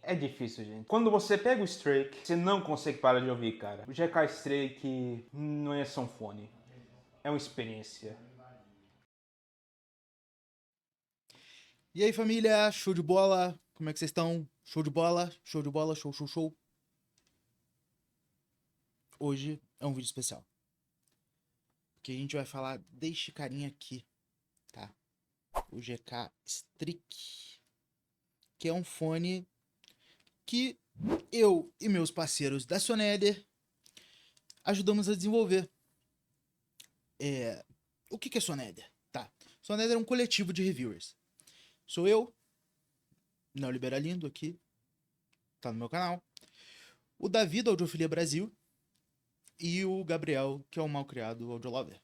É difícil, gente. Quando você pega o Strake, você não consegue parar de ouvir, cara. O GK Strake não é só um fone. É uma experiência. E aí, família, show de bola? Como é que vocês estão? Show de bola? Show de bola? Show, show, show. Hoje é um vídeo especial. Que a gente vai falar deste carinha aqui, tá? O GK Strick. Que é um fone que eu e meus parceiros da Soneder ajudamos a desenvolver. O que é Soneder? Tá. Soneder é um coletivo de reviewers. Sou eu, Neoliberalindo aqui, tá no meu canal. O Davi da Audiofilia Brasil e o Gabriel, que é o malcriado Audiolover.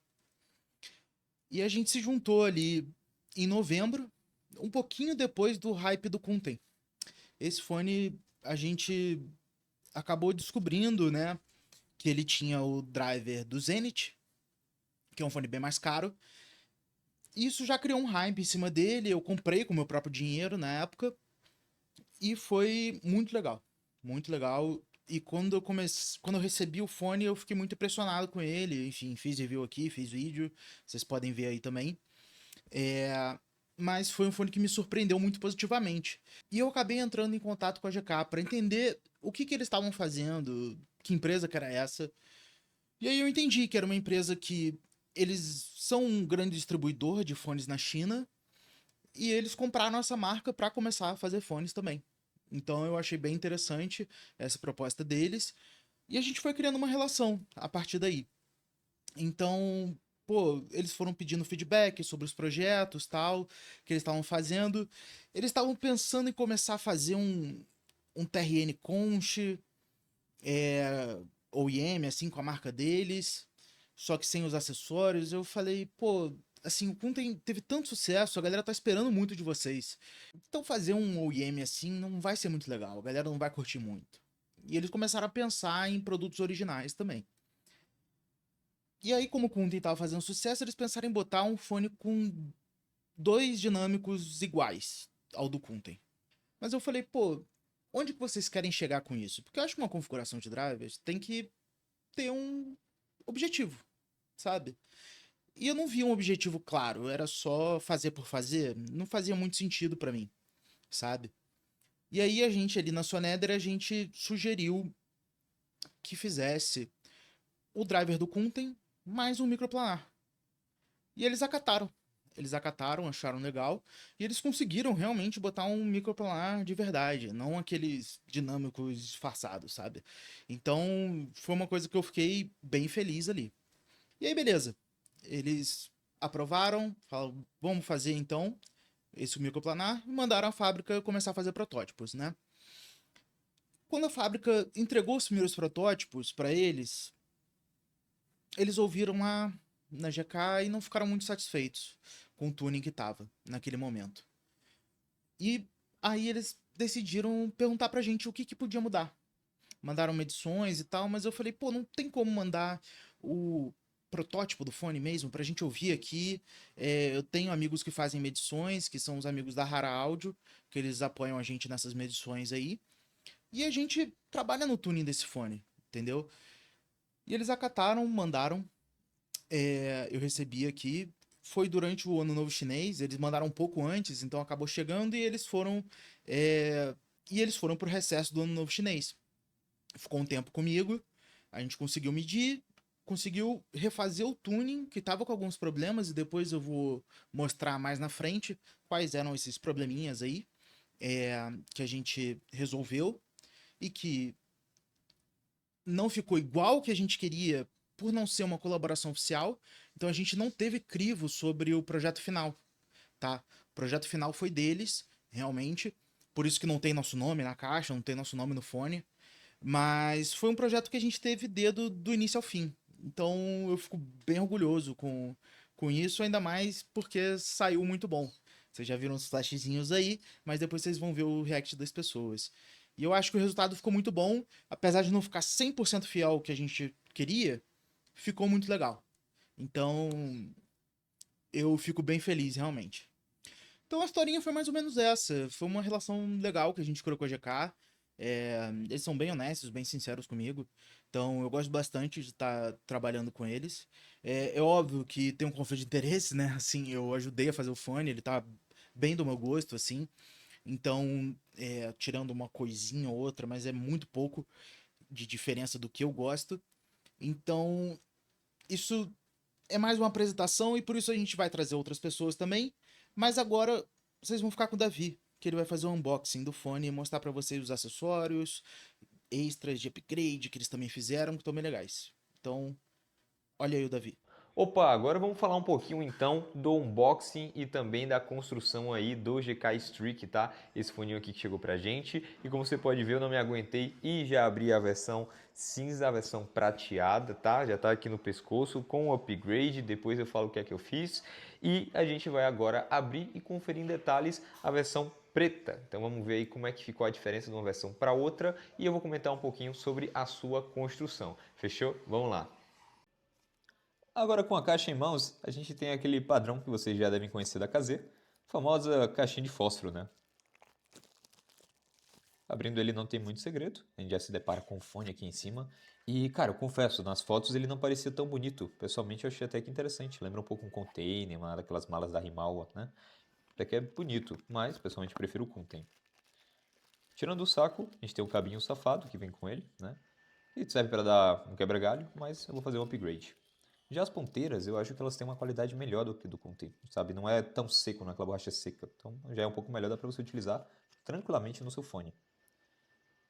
E a gente se juntou ali em novembro, um pouquinho depois do hype do Kunten. Esse fone a gente acabou descobrindo, né, que ele tinha o driver do Zenith, que é um fone bem mais caro. Isso já criou um hype em cima dele, eu comprei com meu próprio dinheiro na época e foi muito legal. Muito legal. E quando eu recebi o fone, eu fiquei muito impressionado com ele. Enfim, fiz review aqui, fiz vídeo, vocês podem ver aí também. Mas foi um fone que me surpreendeu muito positivamente. E eu acabei entrando em contato com a GK para entender o que eles estavam fazendo, que empresa que era essa. E aí eu entendi que era uma empresa que eles são um grande distribuidor de fones na China e eles compraram essa marca para começar a fazer fones também. Então eu achei bem interessante essa proposta deles e a gente foi criando uma relação a partir daí. Então, pô, eles foram pedindo feedback sobre os projetos, tal, que eles estavam fazendo. Eles estavam pensando em começar a fazer um TRN Conch, OEM, assim, com a marca deles, só que sem os acessórios. Eu falei, pô, assim, o Kunten teve tanto sucesso, a galera tá esperando muito de vocês. Então fazer um OEM assim não vai ser muito legal, a galera não vai curtir muito. E eles começaram a pensar em produtos originais também. E aí, como o Kunten tava fazendo sucesso, eles pensaram em botar um fone com dois dinâmicos iguais ao do Kunten. Mas eu falei, pô, onde que vocês querem chegar com isso? Porque eu acho que uma configuração de drivers tem que ter um objetivo, sabe? E eu não vi um objetivo claro, era só fazer por fazer, não fazia muito sentido pra mim, sabe? E aí a gente ali na Soneder, a gente sugeriu que fizesse o driver do Kunten mais um microplanar. E eles acataram. Eles acataram, acharam legal, e eles conseguiram realmente botar um microplanar de verdade, não aqueles dinâmicos disfarçados, sabe? Então, foi uma coisa que eu fiquei bem feliz ali. E aí, beleza. Eles aprovaram, falaram, vamos fazer então esse microplanar, e mandaram a fábrica começar a fazer protótipos, né? Quando a fábrica entregou os primeiros protótipos para eles, eles ouviram lá na GK e não ficaram muito satisfeitos com o tuning que tava naquele momento. E aí eles decidiram perguntar pra gente o que podia mudar. Mandaram medições e tal, mas eu falei, pô, não tem como mandar o protótipo do fone mesmo pra gente ouvir aqui. Eu tenho amigos que fazem medições, que são os amigos da Rara Áudio, que eles apoiam a gente nessas medições aí. E a gente trabalha no tuning desse fone, entendeu? E eles acataram, mandaram. Eu recebi aqui. Foi durante o Ano Novo Chinês, eles mandaram um pouco antes, então acabou chegando e eles foram. É, e eles foram pro recesso do Ano Novo Chinês. Ficou um tempo comigo, a gente conseguiu medir, conseguiu refazer o tuning, que tava com alguns problemas, e depois eu vou mostrar mais na frente quais eram esses probleminhas aí que a gente resolveu e que não ficou igual o que a gente queria por não ser uma colaboração oficial, então a gente não teve crivo sobre o projeto final, tá? O projeto final foi deles, realmente, por isso que não tem nosso nome na caixa, não tem nosso nome no fone, mas foi um projeto que a gente teve dedo do início ao fim. Então eu fico bem orgulhoso com isso, ainda mais porque saiu muito bom. Vocês já viram os flashzinhos aí, mas depois vocês vão ver o react das pessoas. E eu acho que o resultado ficou muito bom, apesar de não ficar 100% fiel ao que a gente queria, ficou muito legal. Então eu fico bem feliz, realmente. Então a historinha foi mais ou menos essa. Foi uma relação legal que a gente criou com a GK. Eles são bem honestos, bem sinceros comigo. Então eu gosto bastante de estar trabalhando com eles. É óbvio que tem um conflito de interesse, né? Assim, eu ajudei a fazer o fone, ele tá bem do meu gosto, assim. Então, tirando uma coisinha ou outra, mas é muito pouco de diferença do que eu gosto. Então, isso é mais uma apresentação e por isso a gente vai trazer outras pessoas também. Mas agora vocês vão ficar com o Davi, que ele vai fazer um unboxing do fone e mostrar pra vocês os acessórios, extras de upgrade que eles também fizeram, que estão bem legais. Então, olha aí o Davi. Opa, agora vamos falar um pouquinho então do unboxing e também da construção aí do GK Streak, tá? Esse foninho aqui que chegou pra gente. E como você pode ver, eu não me aguentei e já abri a versão cinza, a versão prateada, tá? Já tá aqui no pescoço com o upgrade, depois eu falo o que é que eu fiz. E a gente vai agora abrir e conferir em detalhes a versão preta. Então vamos ver aí como é que ficou a diferença de uma versão para outra e eu vou comentar um pouquinho sobre a sua construção. Fechou? Vamos lá. Agora com a caixa em mãos, a gente tem aquele padrão que vocês já devem conhecer da Kazé, famosa caixinha de fósforo, né? Abrindo ele não tem muito segredo, a gente já se depara com o fone aqui em cima. E, cara, eu confesso, nas fotos ele não parecia tão bonito. Pessoalmente eu achei até que interessante, lembra um pouco um container, uma daquelas malas da Rimawa, né? Até que é bonito, mas pessoalmente prefiro o container. Tirando o saco, a gente tem o cabinho safado que vem com ele, né? E serve para dar um quebra-galho, mas eu vou fazer um upgrade. Já as ponteiras, eu acho que elas têm uma qualidade melhor do que do Conte, sabe? Não é tão seco, não é aquela borracha seca. Então já é um pouco melhor, dá para você utilizar tranquilamente no seu fone.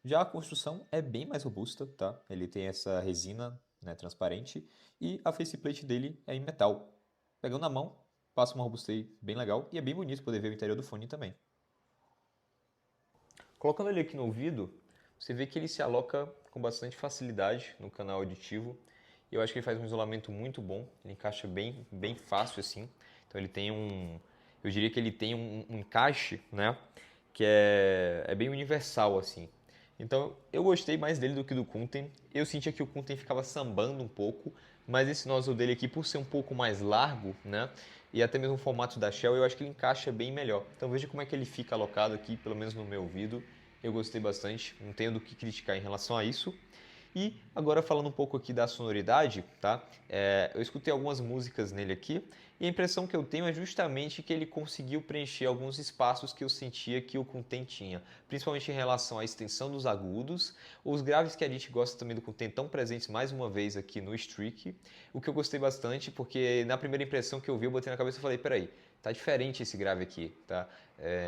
Já a construção é bem mais robusta, tá? Ele tem essa resina, né, transparente e a faceplate dele é em metal. Pegando na mão, passa uma robustez bem legal e é bem bonito poder ver o interior do fone também. Colocando ele aqui no ouvido, você vê que ele se aloca com bastante facilidade no canal auditivo. E eu acho que ele faz um isolamento muito bom, ele encaixa bem fácil assim. Então ele tem eu diria que ele tem um encaixe, né, que é bem universal assim. Então eu gostei mais dele do que do Kunten. Eu sentia que o Kunten ficava sambando um pouco, mas esse nozzle dele aqui, por ser um pouco mais largo, né, e até mesmo o formato da Shell, eu acho que ele encaixa bem melhor. Então veja como é que ele fica alocado aqui, pelo menos no meu ouvido. Eu gostei bastante, não tenho do que criticar em relação a isso. E agora falando um pouco aqui da sonoridade, tá? Eu escutei algumas músicas nele aqui e a impressão que eu tenho é justamente que ele conseguiu preencher alguns espaços que eu sentia que o Kunten tinha, principalmente em relação à extensão dos agudos, os graves que a gente gosta também do Kunten estão presentes mais uma vez aqui no Streak, o que eu gostei bastante porque na primeira impressão que eu vi eu botei na cabeça e falei, peraí, tá diferente esse grave aqui, tá?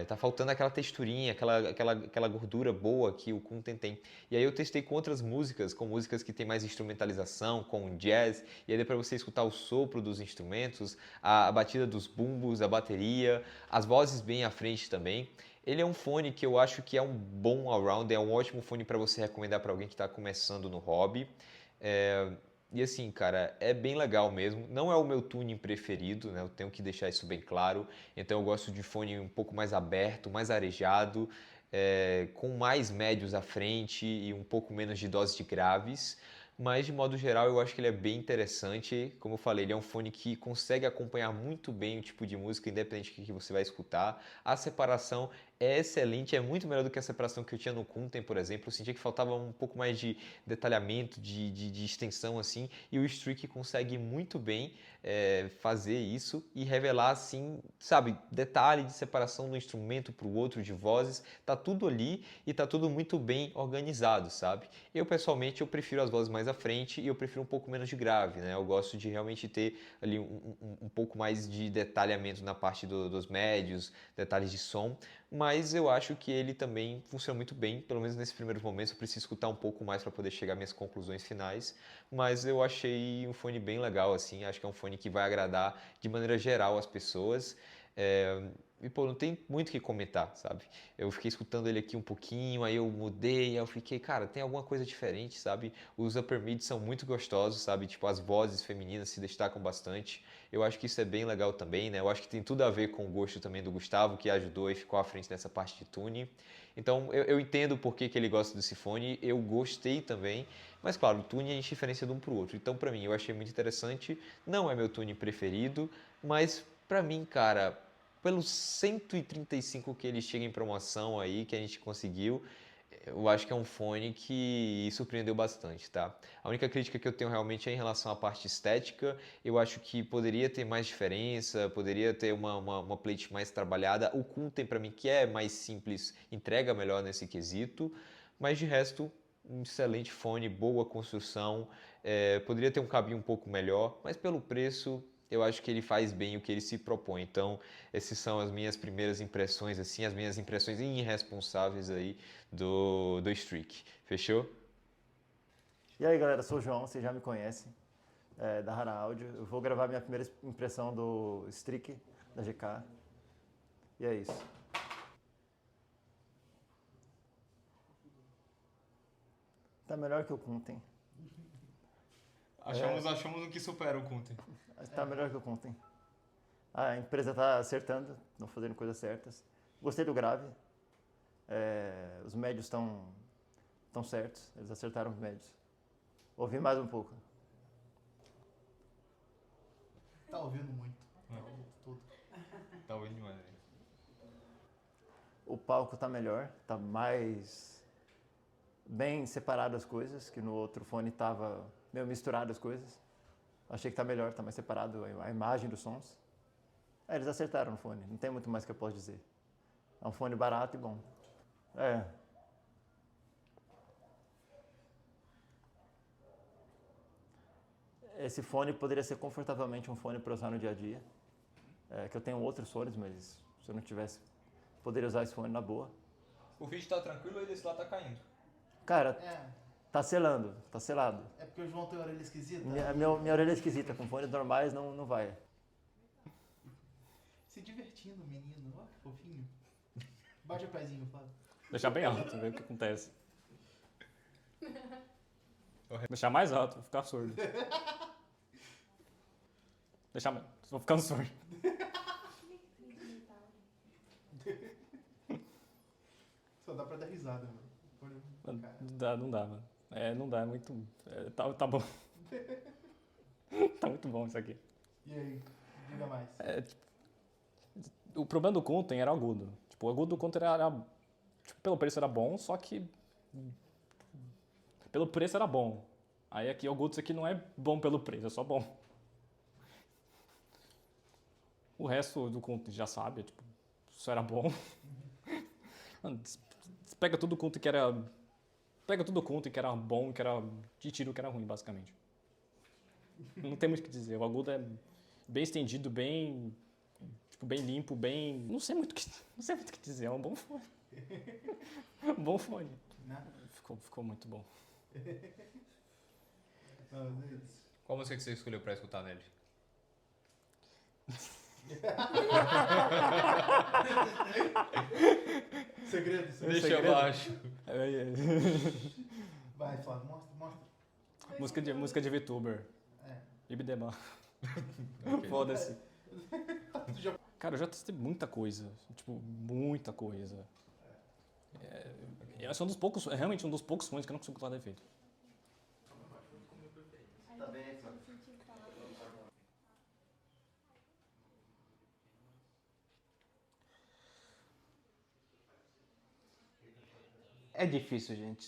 Tá faltando aquela texturinha, aquela gordura boa que o Kunten tem. E aí eu testei com outras músicas, com músicas que tem mais instrumentalização, com jazz, e aí dá pra você escutar o sopro dos instrumentos, a batida dos bumbos, a bateria, as vozes bem à frente também. Ele é um fone que eu acho que é um bom all-round, é um ótimo fone para você recomendar para alguém que está começando no hobby. É, e assim, cara, é bem legal mesmo. Não é o meu tuning preferido, né? Eu tenho que deixar isso bem claro. Então eu gosto de fone um pouco mais aberto, mais arejado, com mais médios à frente e um pouco menos de doses de graves. Mas de modo geral eu acho que ele é bem interessante. Como eu falei, ele é um fone que consegue acompanhar muito bem o tipo de música, independente do que você vai escutar. A separação é excelente, é muito melhor do que a separação que eu tinha no Kunten, por exemplo. Eu sentia que faltava um pouco mais de detalhamento, de extensão assim, e o Streak consegue muito bem fazer isso e revelar assim, sabe, detalhe de separação do instrumento para o outro, de vozes, tá tudo ali e tá tudo muito bem organizado, sabe? Eu pessoalmente eu prefiro as vozes mais à frente e eu prefiro um pouco menos de grave, né? Eu gosto de realmente ter ali um pouco mais de detalhamento na parte dos médios, detalhes de som, mas eu acho que ele também funciona muito bem, pelo menos nesses primeiros momentos. Eu preciso escutar um pouco mais para poder chegar às minhas conclusões finais, mas eu achei um fone bem legal, assim. Acho que é um fone que vai agradar de maneira geral as pessoas. E pô, não tem muito o que comentar, sabe? Eu fiquei escutando ele aqui um pouquinho, aí eu mudei, aí eu fiquei, cara, tem alguma coisa diferente, sabe? Os upper mids são muito gostosos, sabe? Tipo, as vozes femininas se destacam bastante. Eu acho que isso é bem legal também, né? Eu acho que tem tudo a ver com o gosto também do Gustavo, que ajudou e ficou à frente nessa parte de tune. Então, eu entendo por que ele gosta desse fone, eu gostei também, mas claro, o tune a gente diferencia de um para o outro. Então, para mim, eu achei muito interessante. Não é meu tune preferido, mas para mim, cara, pelos 135 que ele chega em promoção aí, que a gente conseguiu, eu acho que é um fone que surpreendeu bastante, tá? A única crítica que eu tenho realmente é em relação à parte estética. Eu acho que poderia ter mais diferença, poderia ter uma plate mais trabalhada. O Kunten, para mim, que é mais simples, entrega melhor nesse quesito. Mas de resto, um excelente fone, boa construção. Poderia ter um cabinho um pouco melhor, mas pelo preço, eu acho que ele faz bem o que ele se propõe. Então, essas são as minhas primeiras impressões, assim, as minhas impressões irresponsáveis aí do Streak. Fechou? E aí galera, sou o João, vocês já me conhecem, da Hara Audio. Eu vou gravar minha primeira impressão do Streak da GK. E é isso. Tá melhor que o Kunten. Achamos o que supera o Kunten. Tá melhor que o Kunten. A empresa tá acertando, estão fazendo coisas certas. Gostei do grave. Os médios estão certos, eles acertaram os médios. Ouvi mais um pouco. Tá ouvindo muito. Tudo. Tá ouvindo demais. O palco tá melhor, tá mais bem separado as coisas, que no outro fone tava meio misturado as coisas. Achei que tá melhor, tá mais separado a imagem dos sons. Eles acertaram no fone, não tem muito mais que eu posso dizer. É um fone barato e bom. Esse fone poderia ser confortavelmente um fone para usar no dia a dia. Que eu tenho outros fones, mas se eu não tivesse, poderia usar esse fone na boa. O vídeo tá tranquilo e desse lá tá caindo. Cara, tá selando, tá selado. É porque o João tem orelha esquisita? Minha orelha é esquisita, com fones normais não vai. Se divertindo, menino. Ó, que fofinho. Bate o pezinho, Flávio. Deixar bem alto, ver o que acontece. Deixar mais alto, vou ficar surdo. Vou ficando surdo. Só dá pra dar risada, mano. Não dá, mano. Não dá, é muito... tá bom. Tá muito bom isso aqui. E aí? Diga mais. O problema do Kunten era agudo. Tipo, o agudo do Kunten era... Tipo, pelo preço era bom, só que... Pelo preço era bom. Aí aqui o agudo isso aqui não é bom pelo preço, é só bom. O resto do Kunten já sabe, tipo, isso era bom. Mano, pega tudo o Kunten que era... Pega tudo o Kunten que era bom, que era... E tira o que era ruim, basicamente. Não tem muito o que dizer. O agudo é bem estendido, bem... Tipo, bem limpo, bem... Não sei muito o que dizer, é um bom fone. Um bom fone. Ficou muito bom. Qual música que você escolheu pra escutar nele? Segredo. Deixa abaixo. Vai, Flávio, mostra. Música de VTuber. Ibidema. Okay. Foda-se. Cara, eu já testei muita coisa. Tipo, muita coisa. Esse é um dos poucos, é realmente um dos poucos fones que eu não consigo falar defeito. Tá bem, Flávio. É difícil, gente.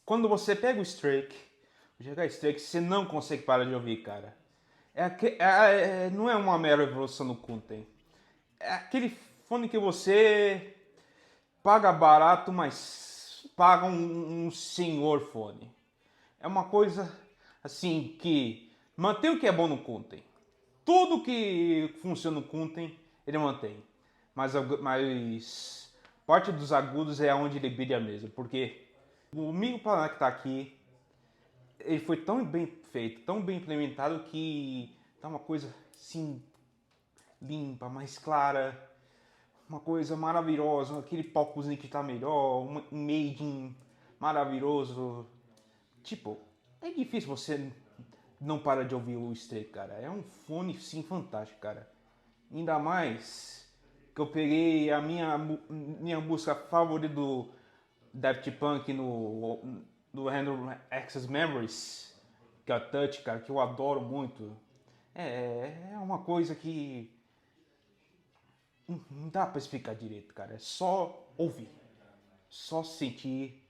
Quando você pega o Strake, o GK Strake, você não consegue parar de ouvir, cara. Não é uma mera evolução do Kunten. É aquele fone que você paga barato, mas paga um senhor fone. É uma coisa assim que mantém o que é bom no Kunten. Tudo que funciona no Kunten, ele mantém. Mas parte dos agudos é onde ele brilha mesmo. Porque o microplanar que está aqui, ele foi tão bem feito, tão bem implementado que tá uma coisa assim limpa, mais clara, uma coisa maravilhosa, aquele palcozinho que tá melhor, um made maravilhoso. Tipo, é difícil você não parar de ouvir o Stray, cara. É um fone sim fantástico, cara. Ainda mais que eu peguei a minha música favorita do Daft Punk no Random Access Memories, que é a Touch, cara, que eu adoro muito. É uma coisa que não dá pra explicar direito, cara. É só ouvir, só sentir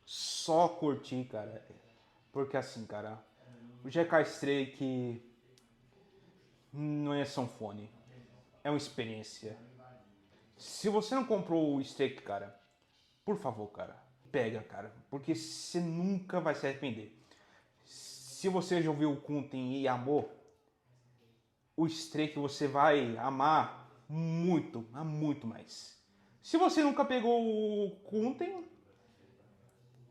só curtir, cara. Porque assim, cara, o GK Strike não é sanfone, é uma experiência. Se você não comprou o Strike, cara, por favor, cara, pega, cara, porque você nunca vai se arrepender. Se você já ouviu o Kunten e amou, o Strike você vai amar muito, muito mais. Se você nunca pegou o Kunten,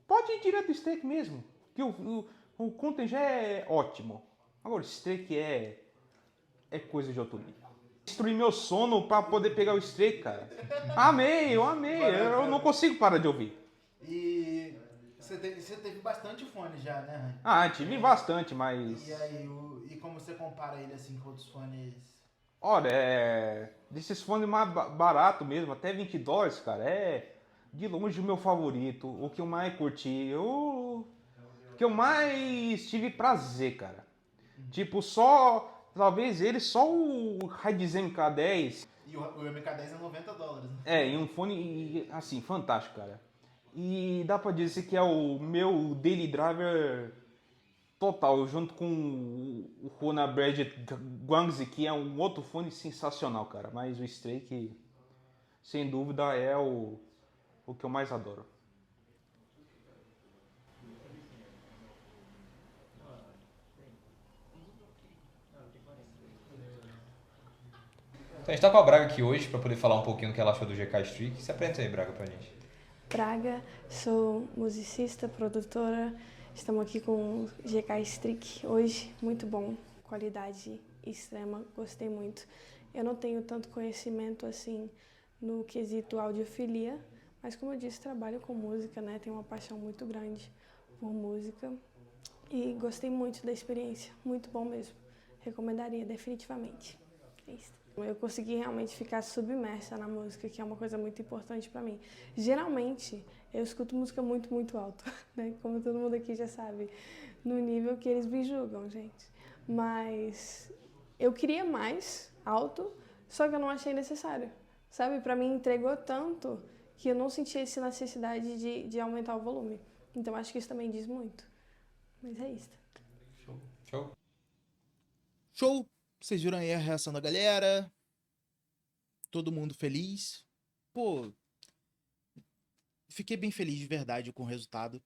pode ir direto do Strike mesmo, que o Kunten já é ótimo. Agora o Strike é coisa de outro nível. Destruí meu sono pra poder pegar o Strike, cara. Amei, eu amei, eu não consigo parar de ouvir. E você teve bastante fone já, né, Rani? Ah, tive bastante, mas... E aí, e como você compara ele assim com outros fones? Olha, desses fones mais barato mesmo, até $20, cara, é de longe o meu favorito, o que eu mais curti, o que eu mais tive prazer, cara. Tipo, talvez ele, só o Raiz MK10, E o MK10 é $90, né? e um fone, assim, fantástico, cara. E dá pra dizer que é o meu daily driver total, junto com o Rona Bridget Guangxi, que é um outro fone sensacional, cara. Mas o Strike, sem dúvida, é o que eu mais adoro. Então, a gente tá com a Braga aqui hoje para poder falar um pouquinho do que ela achou do GK Streak. Se apresenta aí, Braga, pra gente. Braga, sou musicista, produtora. Estamos aqui com o GK Strick hoje, muito bom, qualidade extrema, gostei muito. Eu não tenho tanto conhecimento assim no quesito audiofilia, mas como eu disse, trabalho com música, né? Tenho uma paixão muito grande por música e gostei muito da experiência, muito bom mesmo. Recomendaria definitivamente. É isso. Eu consegui realmente ficar submersa na música, que é uma coisa muito importante para mim. Geralmente, eu escuto música muito, muito alto, né? Como todo mundo aqui já sabe, no nível que eles me julgam, gente. Mas eu queria mais alto, só que eu não achei necessário, sabe? Para mim, entregou tanto que eu não senti essa necessidade de aumentar o volume. Então, acho que isso também diz muito. Mas é isso. Show? Show! Vocês viram aí a reação da galera? Todo mundo feliz? Pô, fiquei bem feliz de verdade com o resultado.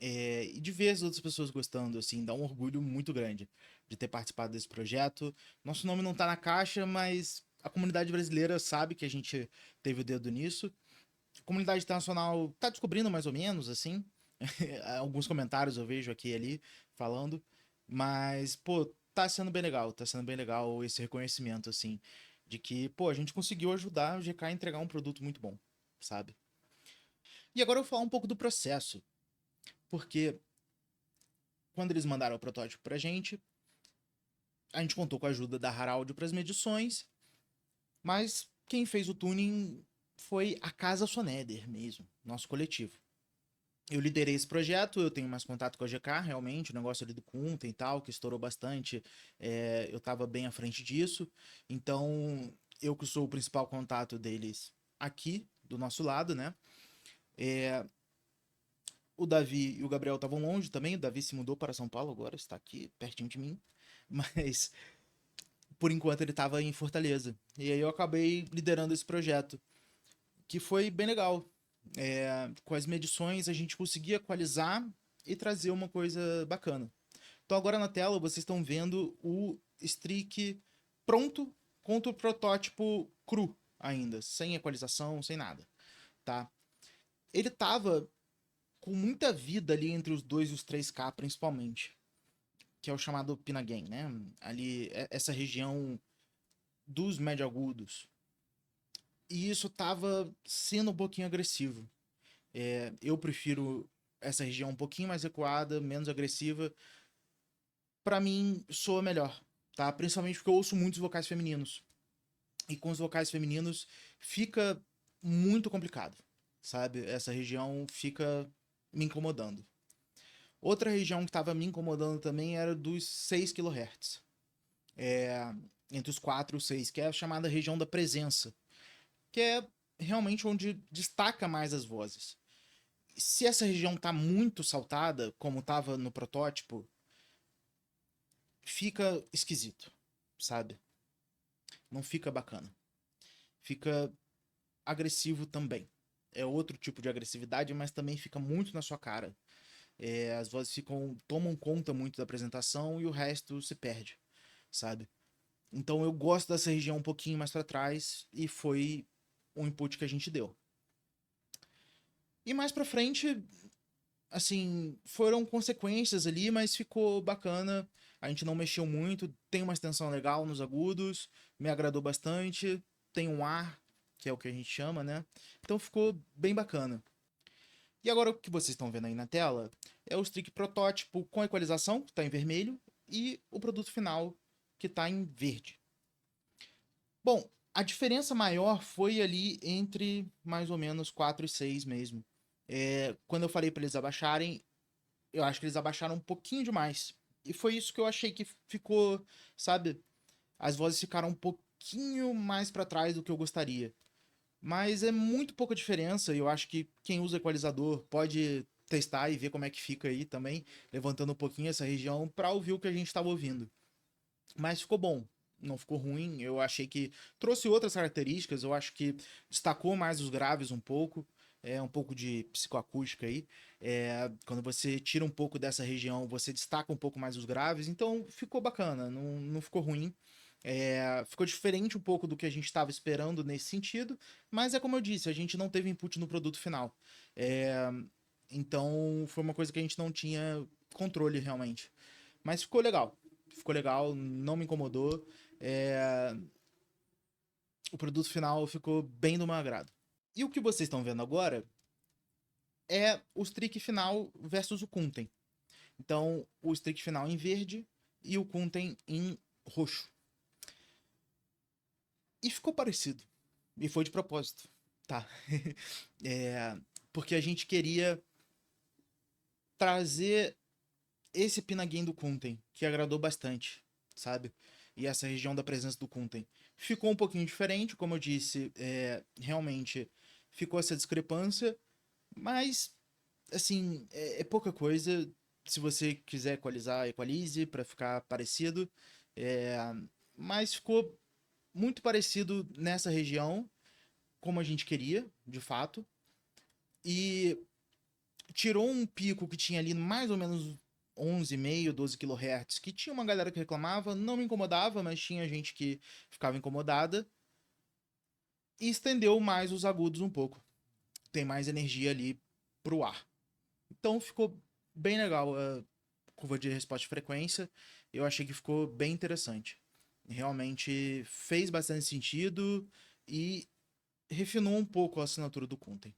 E de ver as outras pessoas gostando, assim, dá um orgulho muito grande de ter participado desse projeto. Nosso nome não tá na caixa, mas a comunidade brasileira sabe que a gente teve o dedo nisso. A comunidade internacional tá descobrindo mais ou menos, assim. Alguns comentários eu vejo aqui e ali falando. Mas, pô, tá sendo bem legal esse reconhecimento, assim, de que, pô, a gente conseguiu ajudar o GK a entregar um produto muito bom, sabe? E agora eu vou falar um pouco do processo, porque quando eles mandaram o protótipo pra gente, a gente contou com a ajuda da Haraudio para as medições, mas quem fez o tuning foi a Casa Soneder mesmo, nosso coletivo. Eu liderei esse projeto, eu tenho mais contato com a GK, realmente, o negócio ali do Kunten e tal, que estourou bastante, eu tava bem à frente disso, então eu que sou o principal contato deles aqui, do nosso lado, né? O Davi e o Gabriel estavam longe também, o Davi se mudou para São Paulo agora, está aqui pertinho de mim, mas por enquanto ele estava em Fortaleza. E aí eu acabei liderando esse projeto, que foi bem legal. Com as medições a gente conseguia equalizar e trazer uma coisa bacana. Então agora na tela vocês estão vendo o Streak pronto contra o protótipo cru ainda, sem equalização, sem nada, tá? Ele tava com muita vida ali entre os 2 e os 3K principalmente, que é o chamado Pinagain, né? Ali, essa região dos médio agudos. E isso tava sendo um pouquinho agressivo. Eu prefiro essa região um pouquinho mais recuada, menos agressiva. Pra mim, soa melhor, tá? Principalmente porque eu ouço muitos vocais femininos. E com os vocais femininos fica muito complicado, sabe? Essa região fica me incomodando. Outra região que estava me incomodando também era dos 6 kHz. Entre os 4 e os 6, que é a chamada região da presença, que é realmente onde destaca mais as vozes. se essa região tá muito saltada, como tava no protótipo, fica esquisito, sabe? Não fica bacana. Fica agressivo também. É outro tipo de agressividade, mas também fica muito na sua cara. As vozes tomam conta muito da apresentação e o resto se perde, sabe? Então eu gosto dessa região um pouquinho mais pra trás e foi o input que a gente deu. E mais pra frente, assim, foram consequências ali, mas ficou bacana. A gente não mexeu muito, tem uma extensão legal nos agudos, me agradou bastante, tem um ar, que é o que a gente chama, né? Então ficou bem bacana. E agora o que vocês estão vendo aí na tela é o Strict protótipo com equalização, que está em vermelho, e o produto final, que está em verde. Bom, a diferença maior foi ali entre mais ou menos 4 e 6 mesmo. Quando eu falei para eles abaixarem, eu acho que eles abaixaram um pouquinho demais. E foi isso que eu achei que ficou, sabe? As vozes ficaram um pouquinho mais para trás do que eu gostaria. Mas é muito pouca diferença e eu acho que quem usa equalizador pode testar e ver como é que fica aí também, levantando um pouquinho essa região para ouvir o que a gente estava ouvindo. Mas ficou bom, não ficou ruim. Eu achei que trouxe outras características, eu acho que destacou mais os graves um pouco, um pouco de psicoacústica aí. Quando você tira um pouco dessa região, você destaca um pouco mais os graves, então ficou bacana, não ficou ruim. Ficou diferente um pouco do que a gente estava esperando nesse sentido, mas é como eu disse, a gente não teve input no produto final. Então foi uma coisa que a gente não tinha controle realmente. Mas ficou legal, não me incomodou. O produto final ficou bem do meu agrado. E o que vocês estão vendo agora é o Strict final versus o Kunten. Então, o Strict final em verde e o Kunten em roxo. E ficou parecido. E foi de propósito, tá? Porque a gente queria trazer esse Pinaguen do Kunten, que agradou bastante, sabe? E essa região da presença do Kunten. Ficou um pouquinho diferente, como eu disse, realmente ficou essa discrepância, mas, assim, é pouca coisa. Se você quiser equalizar, equalize para ficar parecido. Mas ficou muito parecido nessa região, como a gente queria, de fato. E tirou um pico que tinha ali mais ou menos 11,5, 12 kHz, que tinha uma galera que reclamava, não me incomodava, mas tinha gente que ficava incomodada. E estendeu mais os agudos um pouco. Tem mais energia ali pro ar. Então ficou bem legal a curva de resposta de frequência. Eu achei que ficou bem interessante. Realmente fez bastante sentido e refinou um pouco a assinatura do Kunten.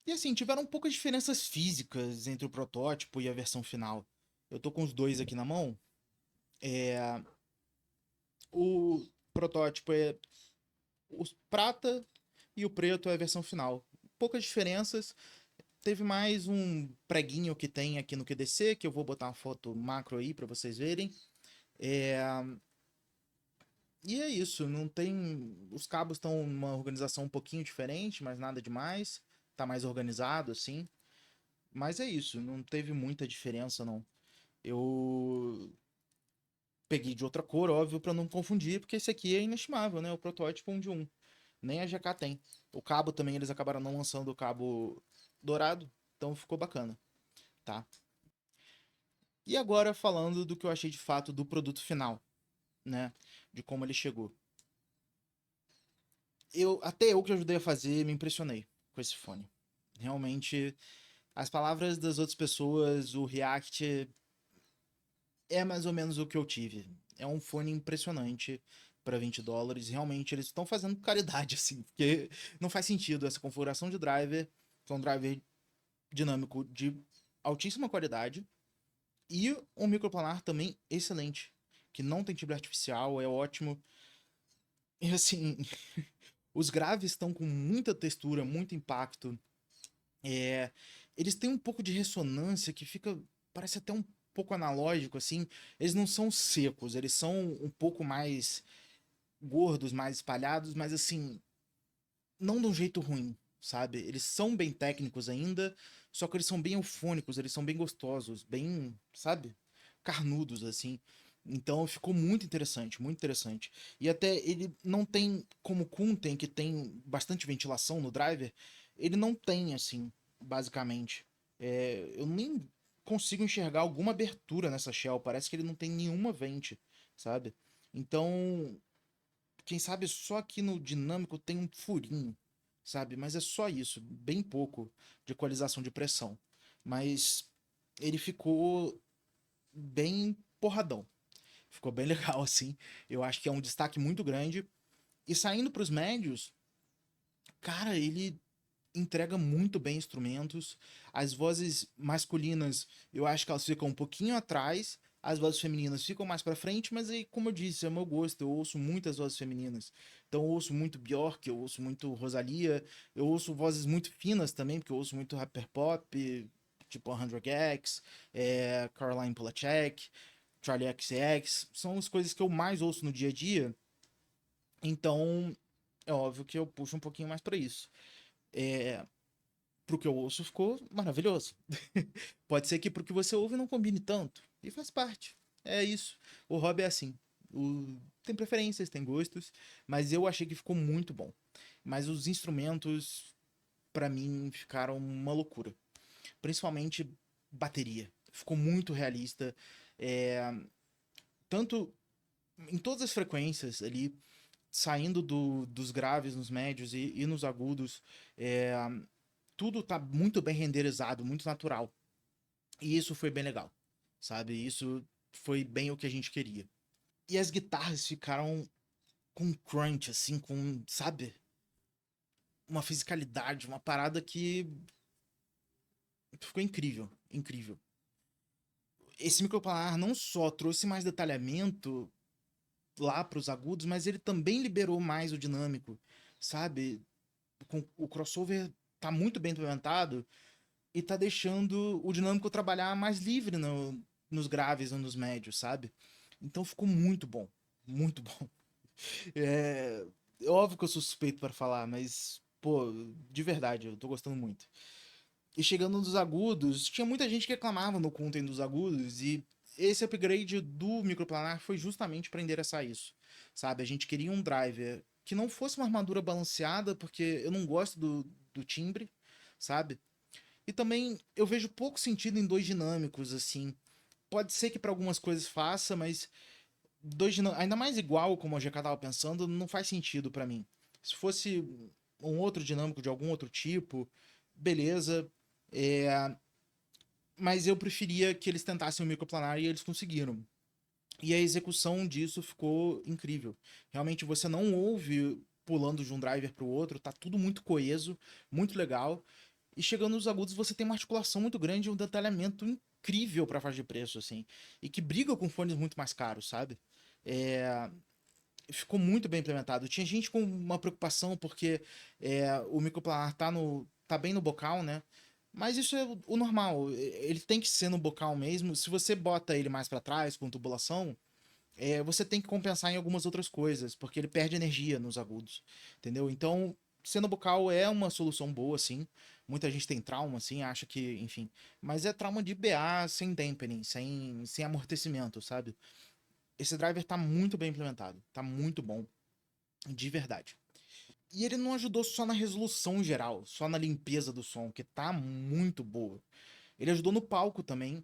E assim, tiveram poucas diferenças físicas entre o protótipo e a versão final. Eu tô com os dois aqui na mão. O protótipo é o prata e o preto é a versão final. Poucas diferenças. Teve mais um preguinho que tem aqui no QDC, que eu vou botar uma foto macro aí para vocês verem. E é isso, não tem. Os cabos estão numa organização um pouquinho diferente, mas nada demais. Tá mais organizado, assim. Mas é isso, não teve muita diferença, não. Eu peguei de outra cor, óbvio, para não confundir, porque esse aqui é inestimável, né? O protótipo 1 de 1. Nem a GK tem. O cabo também, eles acabaram não lançando o cabo dourado, então ficou bacana, tá? E agora falando do que eu achei de fato do produto final, né? De como ele chegou. Até eu que ajudei a fazer, me impressionei com esse fone. Realmente, as palavras das outras pessoas, o React é mais ou menos o que eu tive. É um fone impressionante para $20. Realmente, eles estão fazendo caridade, assim, porque não faz sentido essa configuração de driver, que é um driver dinâmico de altíssima qualidade, e um microplanar também excelente, que não tem timbre artificial, é ótimo. E assim, os graves estão com muita textura, muito impacto. Eles têm um pouco de ressonância que fica, parece até um pouco analógico, assim. Eles não são secos, eles são um pouco mais gordos, mais espalhados, mas assim, não de um jeito ruim, sabe? Eles são bem técnicos ainda, só que eles são bem eufônicos, eles são bem gostosos, bem, sabe? Carnudos, assim. Então ficou muito interessante, muito interessante. E até ele não tem, como o Kun tem, que tem bastante ventilação no driver, ele não tem, assim, basicamente. Eu nem consigo enxergar alguma abertura nessa shell, parece que ele não tem nenhuma vente, sabe? Então, quem sabe só aqui no dinâmico tem um furinho, sabe? Mas é só isso, bem pouco de equalização de pressão. Mas ele ficou bem porradão. Ficou bem legal, assim. Eu acho que é um destaque muito grande. E saindo para os médios, cara, ele entrega muito bem instrumentos. As vozes masculinas, eu acho que elas ficam um pouquinho atrás. As vozes femininas ficam mais pra frente, mas aí, como eu disse, é o meu gosto. Eu ouço muitas vozes femininas. Então eu ouço muito Björk, eu ouço muito Rosalia, eu ouço vozes muito finas também, porque eu ouço muito rapper pop, tipo 100X, Caroline Polachek, Charlie XCX. São as coisas que eu mais ouço no dia a dia. Então, é óbvio que eu puxo um pouquinho mais pra isso. É, Pro que eu ouço ficou maravilhoso. Pode ser que pro que você ouve não combine tanto. E faz parte. É isso. O hobby é assim. Tem preferências, tem gostos, mas eu achei que ficou muito bom. Mas os instrumentos, pra mim, ficaram uma loucura. Principalmente bateria. Ficou muito realista. É, Tanto em todas as frequências ali, saindo dos graves nos médios e nos agudos. É, Tudo tá muito bem renderizado, muito natural. E isso foi bem legal, sabe? Isso foi bem o que a gente queria. E as guitarras ficaram com crunch, assim, com, sabe? Uma fisicalidade, uma parada que ficou incrível, incrível. Esse microplanar não só trouxe mais detalhamento lá para os agudos, mas ele também liberou mais o dinâmico, sabe? O crossover tá muito bem implementado e tá deixando o dinâmico trabalhar mais livre nos graves ou nos médios, sabe? Então ficou muito bom, muito bom. É óbvio que eu sou suspeito para falar, mas pô, de verdade, eu tô gostando muito. E chegando nos agudos, tinha muita gente que reclamava no content dos agudos e esse upgrade do microplanar foi justamente para endereçar isso, sabe? A gente queria um driver que não fosse uma armadura balanceada, porque eu não gosto do timbre, sabe? E também eu vejo pouco sentido em dois dinâmicos, assim. Pode ser que para algumas coisas faça, mas ainda mais igual como a GK tava pensando, não faz sentido para mim. Se fosse um outro dinâmico de algum outro tipo, beleza. É... Mas eu preferia que eles tentassem o microplanar e eles conseguiram. E a execução disso ficou incrível. Realmente você não ouve pulando de um driver para o outro, tá tudo muito coeso, muito legal. E chegando nos agudos, você tem uma articulação muito grande e um detalhamento incrível para faixa de preço, assim. E que briga com fones muito mais caros, sabe? É, Ficou muito bem implementado. Tinha gente com uma preocupação porque o microplanar tá bem no bocal, né? Mas isso é o normal. Ele tem que ser no bocal mesmo. Se você bota ele mais para trás, com tubulação, você tem que compensar em algumas outras coisas, porque ele perde energia nos agudos, entendeu? Então, sendo bucal é uma solução boa, sim. Muita gente tem trauma, assim, acha que, enfim. Mas é trauma de BA sem dampening, sem amortecimento, sabe? Esse driver tá muito bem implementado, tá muito bom, de verdade. E ele não ajudou só na resolução geral, só na limpeza do som, que tá muito boa. Ele ajudou no palco também.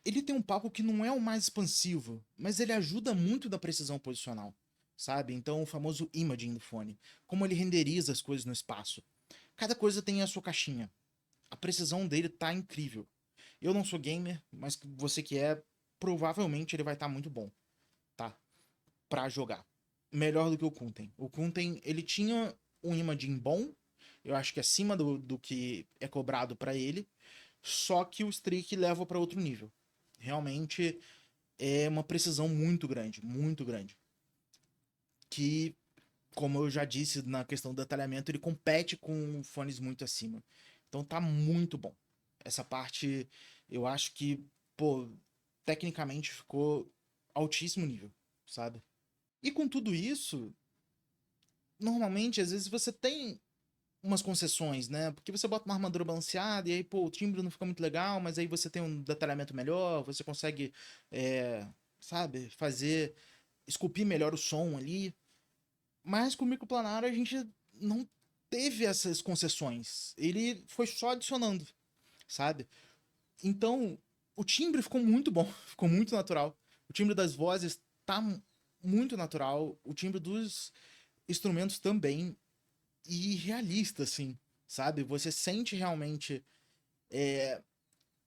Ele tem um palco que não é o mais expansivo, mas ele ajuda muito na precisão posicional, sabe? Então, o famoso imaging do fone. Como ele renderiza as coisas no espaço. Cada coisa tem a sua caixinha. A precisão dele tá incrível. Eu não sou gamer, mas você que é, provavelmente ele vai estar muito bom, tá? Pra jogar. Melhor do que o Kunten. O Kunten, ele tinha um imaging bom, eu acho que acima do que é cobrado pra ele, só que o Streak leva pra outro nível. Realmente é uma precisão muito grande, muito grande. Que, como eu já disse na questão do detalhamento, ele compete com fones muito acima. Então tá muito bom. Essa parte, eu acho que, pô, tecnicamente ficou altíssimo nível, sabe? E com tudo isso, normalmente, às vezes você tem umas concessões, né? Porque você bota uma armadura balanceada e aí, pô, o timbre não fica muito legal, mas aí você tem um detalhamento melhor, você consegue, sabe, esculpir melhor o som ali. Mas com o microplanar a gente não teve essas concessões. Ele foi só adicionando, sabe? Então, o timbre ficou muito bom, ficou muito natural. O timbre das vozes tá muito natural, o timbre dos instrumentos também, e realista, assim, sabe? Você sente realmente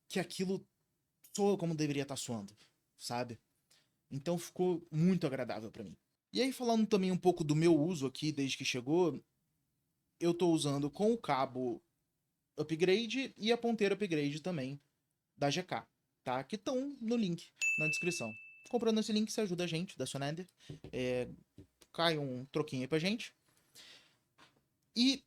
que aquilo soa como deveria estar soando, sabe? Então ficou muito agradável pra mim. E aí, falando também um pouco do meu uso aqui desde que chegou, eu tô usando com o cabo upgrade e a ponteira upgrade também da GK, tá? Que estão no link na descrição. Comprando esse link, você ajuda a gente da Soneder. Cai um troquinho aí pra gente. E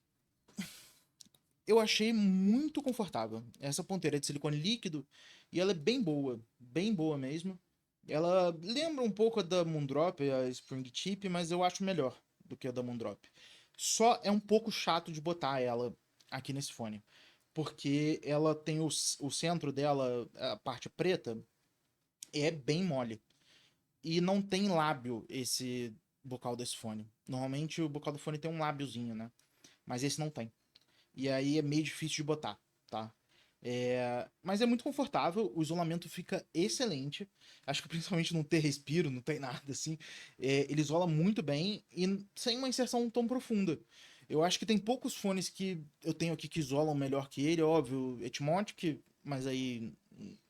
eu achei muito confortável essa ponteira de silicone líquido e ela é bem boa mesmo. Ela lembra um pouco a da Moondrop, a Spring Tip, mas eu acho melhor do que a da Moondrop. Só é um pouco chato de botar ela aqui nesse fone, porque ela tem o centro dela, a parte preta, é bem mole. E não tem lábio esse bocal desse fone. Normalmente o bocal do fone tem um lábiozinho, né? Mas esse não tem. E aí é meio difícil de botar, tá? Mas é muito confortável, o isolamento fica excelente. Acho que principalmente não ter respiro, não tem nada assim. Ele isola muito bem e sem uma inserção tão profunda. Eu acho que tem poucos fones que eu tenho aqui que isolam melhor que ele, óbvio, Etmotic, mas aí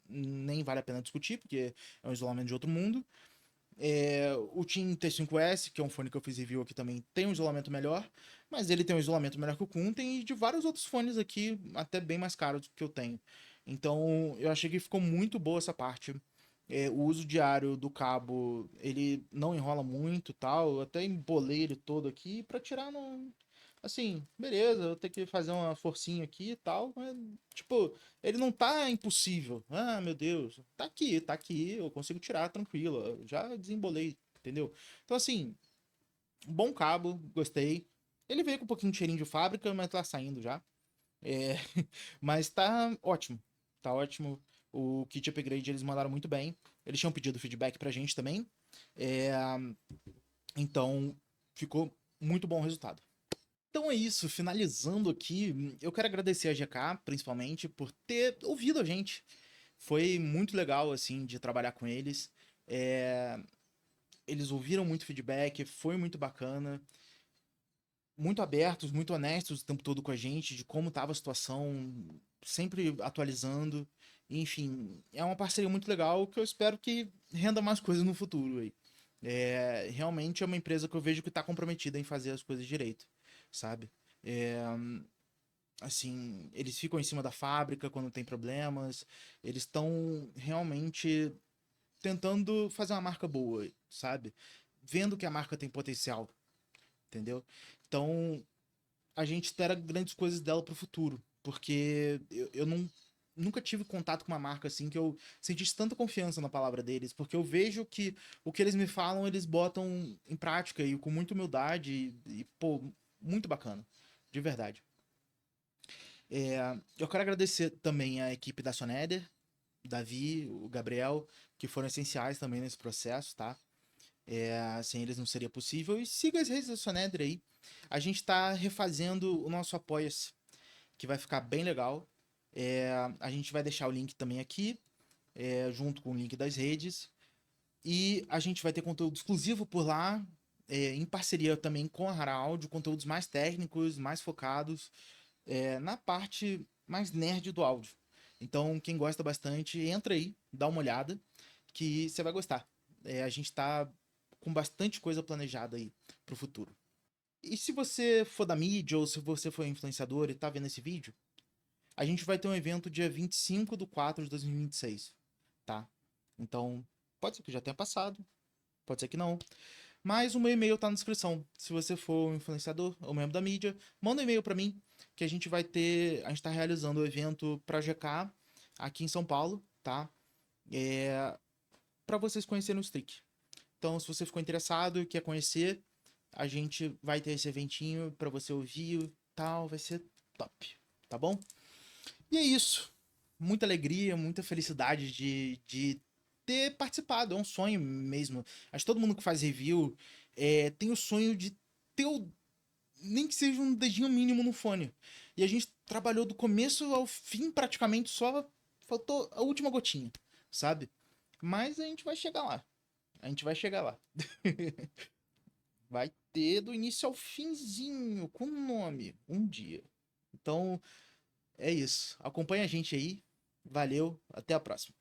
nem vale a pena discutir, porque é um isolamento de outro mundo. O Team T5S, que é um fone que eu fiz review aqui também, tem um isolamento melhor, mas ele tem um isolamento melhor que o Kunten e de vários outros fones aqui, até bem mais caros do que eu tenho. Então, eu achei que ficou muito boa essa parte. O uso diário do cabo, ele não enrola muito e tal, eu até embolei ele todo aqui pra tirar no... Assim, beleza, eu tenho que fazer uma forcinha aqui e tal, mas, tipo, ele não tá impossível. Ah, meu Deus, tá aqui, eu consigo tirar tranquilo, eu já desembolei, entendeu? Então, assim, bom cabo, gostei. Ele veio com um pouquinho de cheirinho de fábrica, mas tá saindo já. É, mas tá ótimo. O kit upgrade eles mandaram muito bem. Eles tinham pedido feedback pra gente também. É, então, ficou muito bom o resultado. Então é isso, finalizando aqui, eu quero agradecer a GK, principalmente, por ter ouvido a gente. Foi muito legal, assim, de trabalhar com eles. É, Eles ouviram muito feedback, foi muito bacana. Muito abertos, muito honestos o tempo todo com a gente, de como estava a situação, sempre atualizando. Enfim, é uma parceria muito legal que eu espero que renda mais coisas no futuro aí. Realmente é uma empresa que eu vejo que está comprometida em fazer as coisas direito, sabe? É, assim, eles ficam em cima da fábrica quando tem problemas, eles estão realmente tentando fazer uma marca boa, sabe? Vendo que a marca tem potencial, entendeu? Então, a gente espera grandes coisas dela pro futuro, porque eu nunca tive contato com uma marca assim que eu sentisse tanta confiança na palavra deles, porque eu vejo que o que eles me falam, eles botam em prática e com muita humildade pô, muito bacana, de verdade. Eu quero agradecer também a equipe da Soneder, o Davi, o Gabriel, que foram essenciais também nesse processo, tá? Sem eles não seria possível. E siga as redes da Soneder aí. A gente está refazendo o nosso Apoia-se, que vai ficar bem legal. A gente vai deixar o link também aqui, junto com o link das redes. E a gente vai ter conteúdo exclusivo por lá, em parceria também com a Rara Audio, conteúdos mais técnicos, mais focados, na parte mais nerd do áudio. Então, quem gosta bastante, entra aí, dá uma olhada, que você vai gostar. A gente tá com bastante coisa planejada aí pro futuro. E se você for da mídia ou se você for influenciador e tá vendo esse vídeo, a gente vai ter um evento dia 25/4/2026, tá? Então, pode ser que já tenha passado, pode ser que não. Mas o meu e-mail tá na descrição. Se você for um influenciador ou membro da mídia, manda um e-mail para mim, que a gente tá realizando o evento pra GK aqui em São Paulo, tá? Para vocês conhecerem o Strick. Então, se você ficou interessado e quer conhecer, a gente vai ter esse eventinho para você ouvir tal, vai ser top, tá bom? E é isso. Muita alegria, muita felicidade de ter participado. É um sonho mesmo. Acho que todo mundo que faz review tem o sonho de ter nem que seja um dedinho mínimo no fone. E a gente trabalhou do começo ao fim praticamente, só faltou a última gotinha, sabe? Mas a gente vai chegar lá. A gente vai chegar lá. Vai ter do início ao finzinho, com nome, um dia. Então, é isso. Acompanha a gente aí. Valeu, até a próxima.